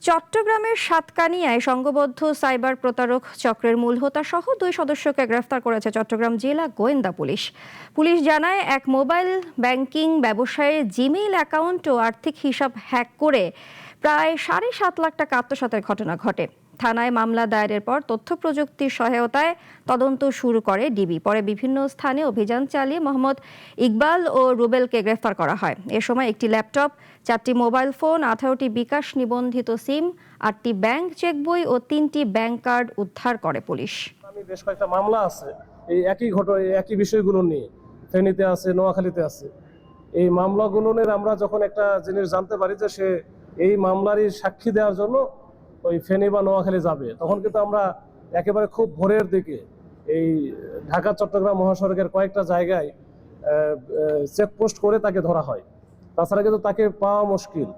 চট্টগ্রামের সাতকানিয়ায় সংঘবদ্ধ সাইবার প্রতারক চক্রের মূল হোতা সহ 2 সদস্যকে গ্রেফতার করেছে চট্টগ্রাম জেলা গোয়েন্দা পুলিশ। পুলিশ জানায়, এক মোবাইল ব্যাংকিং ব্যবসায়ের জিমেইল অ্যাকাউন্ট ও আর্থিক হিসাব হ্যাক করে প্রায় 7.5 লাখ টাকা আত্মসাতের ঘটনা ঘটে। থানায় মামলা দায়েরের পর তথ্য প্রযুক্তির সহায়তায় তদন্ত শুরু করে ডিবি। পরে বিভিন্ন স্থানে অভিযান চালিয়ে মোহাম্মদ ইকবাল ও রুবেলকে গ্রেফতার করা হয়। এ সময় একটি ল্যাপটপ, 4টি মোবাইল ফোন, 18টি বিকাশ নিবন্ধিত সিম, 8টি ব্যাংক চেকবই ও 3টি ব্যাংক কার্ড উদ্ধার করে পুলিশ। বেশ কয়েকটা মামলা আছে এই একই ঘটনা, একই বিষয়গুলো নিয়ে। ফেনীতে আছে, নোয়াখালীতে আছে। এই মামলাগুলোর আমরা যখন একটা জিনিস জানতে পারি যে সে এই মামলারই সাক্ষী দেওয়ার জন্য ওই ফেনী বা নোয়াখালী যাবে, তখন কিন্তু আমরা একেবারে খুব ভোরের দিকে এই ঢাকা চট্টগ্রাম মহাসড়কের কয়েকটা জায়গায় চেকপোস্ট করে তাকে ধরা হয়। তাছাড়া কিন্তু তাকে পাওয়া মুশকিল।